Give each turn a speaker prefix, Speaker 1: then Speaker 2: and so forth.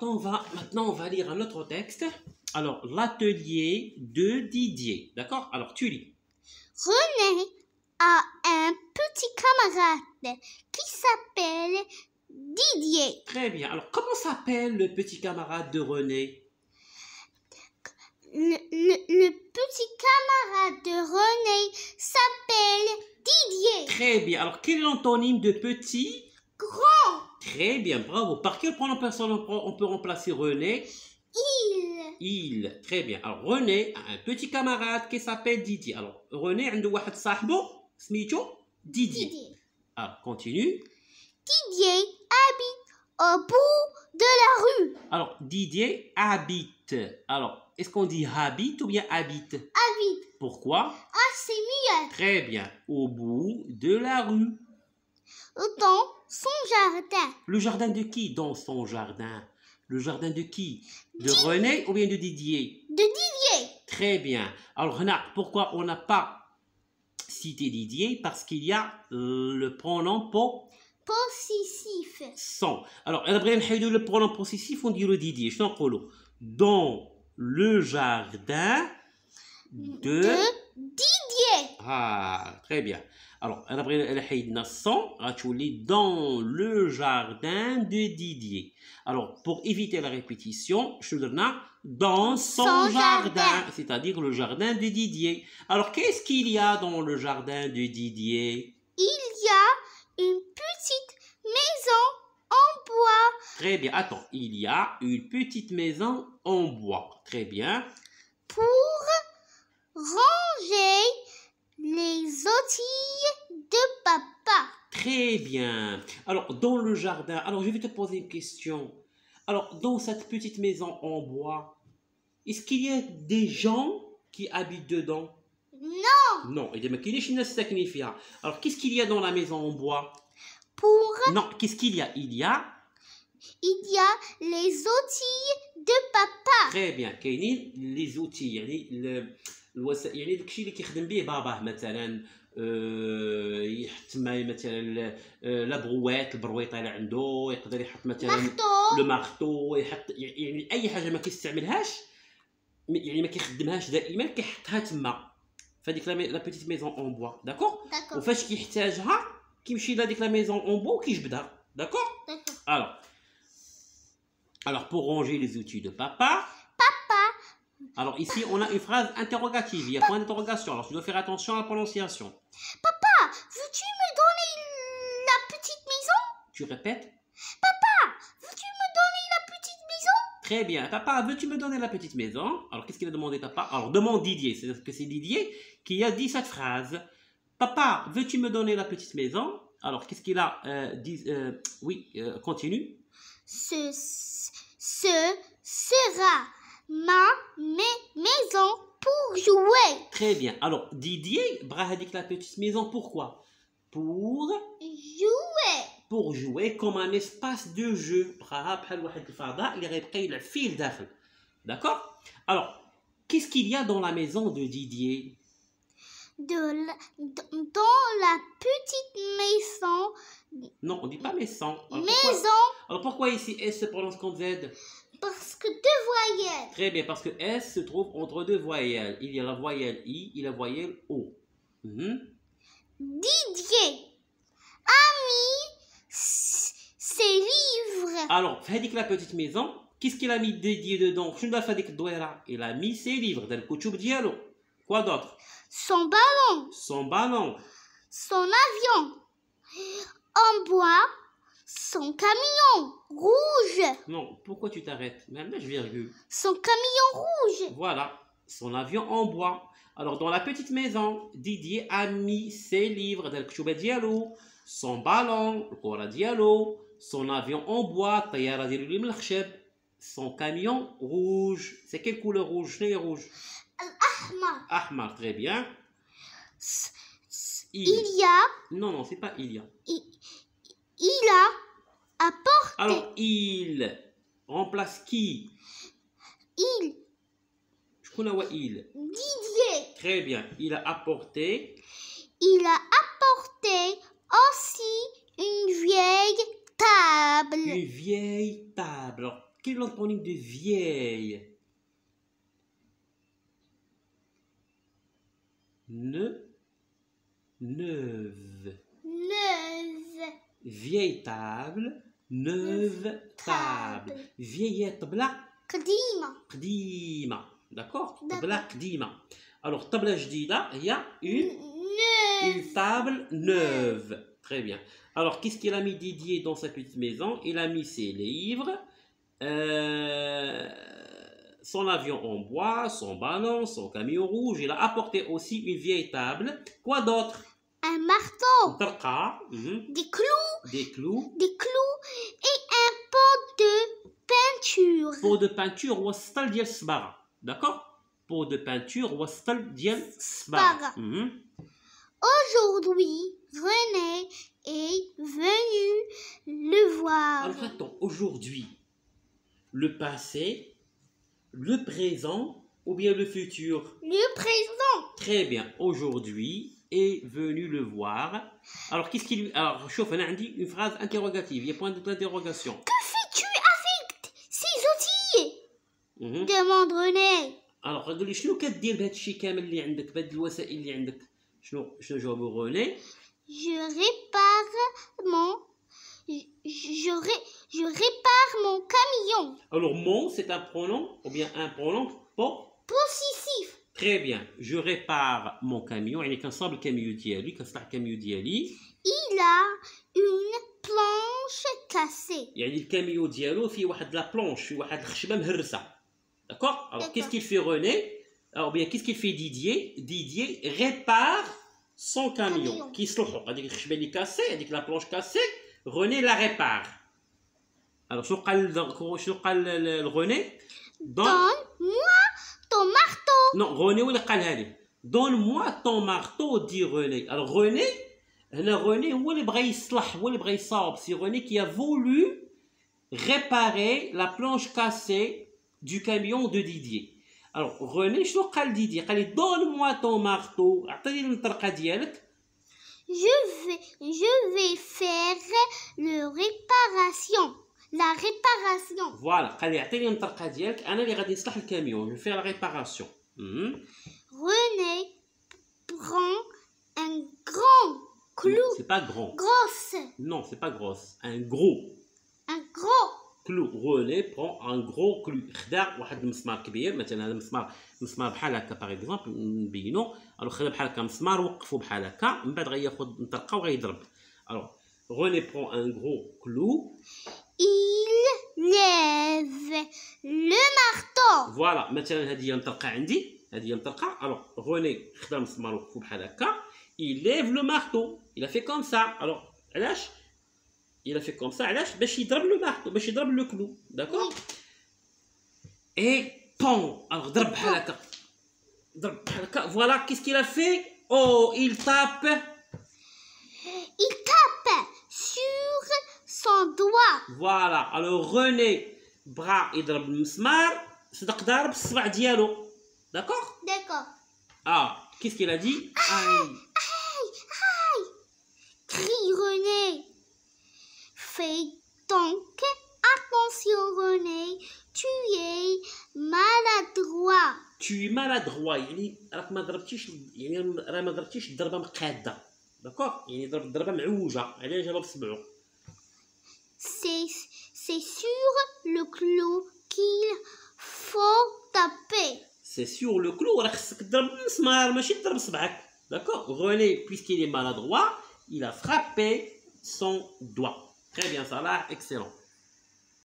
Speaker 1: maintenant, on va lire un autre texte. Alors, l'atelier de Didier. D'accord? Alors, tu lis.
Speaker 2: René a un petit camarade qui s'appelle Didier.
Speaker 1: Très bien. Alors, comment s'appelle le petit camarade de René?
Speaker 2: Le petit camarade de René s'appelle Didier.
Speaker 1: Très bien. Alors, quel est l'antonyme de petit?
Speaker 2: Grand.
Speaker 1: Très bien, bravo. Par quel pronom personnel on peut remplacer René?
Speaker 2: Il.
Speaker 1: Il. Très bien. Alors, René a un petit camarade qui s'appelle Didier. Alors, René عنده واحد صاحبه سميتو Didier.
Speaker 2: Didier.
Speaker 1: Alors, continue.
Speaker 2: Didier habite au bout de la rue.
Speaker 1: Alors, Didier habite. Alors, est-ce qu'on dit habite ou bien habite?
Speaker 2: Habite.
Speaker 1: Pourquoi?
Speaker 2: Ah, c'est mieux.
Speaker 1: Très bien. Au bout de la rue.
Speaker 2: Dans son jardin.
Speaker 1: Le jardin de qui dans son jardin? Le jardin de qui? De René ou bien de Didier?
Speaker 2: De Didier.
Speaker 1: Très bien. Alors, Rena, pourquoi on n'a pas cité Didier? Parce qu'il y a le pronom
Speaker 2: Possessif.
Speaker 1: son. Alors, on va نحيدو le pronom possessif ونديرو Didier. شنو نقولوا? Dans le jardin de
Speaker 2: Didier.
Speaker 1: Ah, très bien. Alors, on va حيدنا son, غتولي dans le jardin de Didier. Alors, pour éviter la répétition, je درنا dans son jardin, c'est-à-dire le jardin de Didier. Alors, qu'est-ce qu'il y a dans le jardin de Didier?
Speaker 2: Il y a une petite maison en bois.
Speaker 1: Très bien. Attends, il y a une petite maison en bois. Très bien.
Speaker 2: Pour ranger les outils de papa.
Speaker 1: Très bien. Alors, dans le jardin, alors je vais te poser une question. Alors, dans cette petite maison en bois, est-ce qu'il y a des gens qui habitent dedans?
Speaker 2: Non.
Speaker 1: Non, il y a كاينش الناس ساكنين فيها. Alors, qu'est-ce qu'il y a dans la maison en bois?
Speaker 2: Pour
Speaker 1: Non, qu'est-ce qu'il y a? Il y a
Speaker 2: les outils de papa.
Speaker 1: très bien. كاينين les outils يعني الوسائل يعني داكشي اللي كيخدم به باباه مثلا يحط مثلا لا بغوات البرويطه اللي عنده يقدر يحط مثلا لو مارتو يحط يعني اي حاجه ما كيستعملهاش يعني ما كيخدمهاش دائما كيحطها تما فهاديك لا بيتيت ميزون اون بوا داكور وفاش كيحتاجها كيمشي لهاديك لا ميزون اون بوا وكيجبدها داكور alors pour ranger les outils de papa. Alors ici, on a une phrase interrogative. Il y a point d'interrogation. Alors tu dois faire attention à la prononciation.
Speaker 2: Papa, veux-tu me donner la petite maison?
Speaker 1: Tu répètes.
Speaker 2: Papa, veux-tu me donner la petite maison?
Speaker 1: Très bien. Papa, veux-tu me donner la petite maison? Alors qu'est-ce qu'il a demandé papa? Alors demande Didier. C'est-à-dire que c'est Didier qui a dit cette phrase. Papa, veux-tu me donner la petite maison? Alors qu'est-ce qu'il a dit? Oui, continue.
Speaker 2: Ce sera ma maison pour jouer.
Speaker 1: Très bien. Alors, Didier, brahadik la petite maison, pourquoi? Pour
Speaker 2: jouer.
Speaker 1: Pour jouer comme un espace de jeu. D'accord? Alors, qu'est-ce qu'il y a dans la maison de Didier?
Speaker 2: Dans la petite maison.
Speaker 1: Non, on ne dit pas maison. Alors, pourquoi ici S se prononce comme Z?
Speaker 2: Parce que deux voyelles.
Speaker 1: Très bien, parce que S se trouve entre deux voyelles. Il y a la voyelle I et la voyelle O.
Speaker 2: Didier a mis ses livres.
Speaker 1: Alors, Fadik la petite maison, qu'est-ce qu'il a mis Didier dedans? Il a mis ses livres. Quoi d'autre?
Speaker 2: Son ballon.
Speaker 1: Son ballon.
Speaker 2: Son avion. En bois. Son camion rouge.
Speaker 1: Non, pourquoi tu t'arrêtes? Même je virgule.
Speaker 2: Son camion rouge.
Speaker 1: Voilà, son avion en bois. Alors, dans la petite maison, Didier a mis ses livres, son ballon, son avion en bois, son camion rouge. C'est quelle couleur rouge? Rouge.
Speaker 2: Ahmar.
Speaker 1: Ahmar, très bien.
Speaker 2: Il y a.
Speaker 1: Non, c'est pas il y a.
Speaker 2: Il a apporté.
Speaker 1: Alors, il remplace qui?
Speaker 2: Il.
Speaker 1: Je connais il.
Speaker 2: Didier.
Speaker 1: Très bien. Il a apporté.
Speaker 2: Il a apporté aussi une vieille table.
Speaker 1: Une vieille table. Alors, Quel est l'antonyme de vieille? Neuve. Vieille table, neuve table. Vieille طبلة قديمة. D'accord? طبلة قديمة. Alors طبلة جديدة هي une table neuve. Très bien. Alors qu'est-ce qu'il a mis Didier dans sa petite maison? Il a mis ses livres, son avion en bois, son ballon, son camion rouge. Il a apporté aussi une vieille table. Quoi d'autre?
Speaker 2: Un marteau.
Speaker 1: Des clous.
Speaker 2: Et un pot de peinture.
Speaker 1: Pot de peinture وسطل ديال الصباغة. D'accord? Pot de peinture وسطل ديال الصباغة.
Speaker 2: Aujourd'hui, René est venu le voir.
Speaker 1: Alors attends, aujourd'hui, le passé, le présent ou bien le futur?
Speaker 2: Le présent.
Speaker 1: Très bien. Aujourd'hui est venu le voir. Alors qu'est-ce qu'il lui... Alors chauffe, on a une phrase interrogative. Il y a point d'interrogation.
Speaker 2: Que fais-tu avec ces outils? Demande René.
Speaker 1: Alors قول لي شنو كدير بهذا الشيء كامل اللي عندك بهذه الوسائل اللي عندك؟ شنو جاوبوا René؟
Speaker 2: Je répare mon camion.
Speaker 1: Alors mon c'est un pronom ou bien un pronom
Speaker 2: possessif.
Speaker 1: Très bien. Je répare mon camion. يعني كنصاوب الكاميو ديالي كنصلح الكاميو ديالي.
Speaker 2: Il a une planche cassée.
Speaker 1: يعني الكاميو ديالو فيه واحد لا بلونش فيه واحد الخشبه مهرسه. D'accord? Alors qu'est-ce qu'il fait René? Alors bien qu'est-ce qu'il fait Didier? Didier répare son camion. Qui صلحو هذيك الخشبه اللي كاسي هذيك لا بلونش كاسي René la répare. Alors شنو قال René?
Speaker 2: Donne-moi ton marteau.
Speaker 1: Non, René هو اللي قالها لي. Donne-moi ton marteau dit René. Alors René هنا René هو اللي بغى يصلح هو اللي بغى يصاوب. C'est René qui a voulu réparer la planche cassée du camion de Didier. Alors René شنو قال Didier؟ قال لي donne-moi ton marteau. عطيني المطرقه ديالك.
Speaker 2: Je vais faire la réparation.
Speaker 1: Voilà, قال لي عطيني المطرقه ديالك انا اللي غادي نصلح الكاميون. Je vais faire la réparation.
Speaker 2: René prend un grand clou.
Speaker 1: C'est pas grand.
Speaker 2: Grosse.
Speaker 1: Non, c'est pas grosse. Un gros.
Speaker 2: Un gros.
Speaker 1: Clou. René prend un gros clou. خدا واحد المسمار كبير مثلا هذا مسمار بحال هكا باغ اكزومبل نبينو. الو خدا بحال هكا مسمار وقفو بحال هكا من بعد غياخد مطرقه وغيضرب. الو René prend un gros clou.
Speaker 2: Il lève le marteau.
Speaker 1: Voilà, مثلا هذه هي المطرقه عندي هذه هي المطرقه. الو René خدا المسمار وقفو بحال هكا. Il lève le marteau. Il a fait comme ça. Alors علاش il a fait comme ça علاش باش يضرب le marteau باش يضرب le clou. D'accord? Et pom. Alors ضرب بحال هكا ضرب بحال هكا. Voilà, qu'est-ce qu'il a fait? Oh, il tape
Speaker 2: sur son doigt.
Speaker 1: Voilà. Alors René بغا يضرب المسمار صدق ضارب الصبع ديالو. D'accord?
Speaker 2: D'accord.
Speaker 1: Ah, qu'est-ce qu'il a dit? Aïe.
Speaker 2: Aïe. Crie René. Fais donc attention René. Tu es maladroit.
Speaker 1: Tu es maladroit. يعني راك ما ضربتيش يعني راه ما ضربتيش الضربه مقاده. D'accord? يعني ضرب الضربه معوجه علاه جابها بصبعو.
Speaker 2: C'est sur le clou qu'il faut taper.
Speaker 1: C'est sur le clou. راه خصك تضرب المسمار ماشي تضرب صبعك. D'accord? René, puisqu'il est maladroit, il a frappé son doigt. Très bien, ça là, excellent.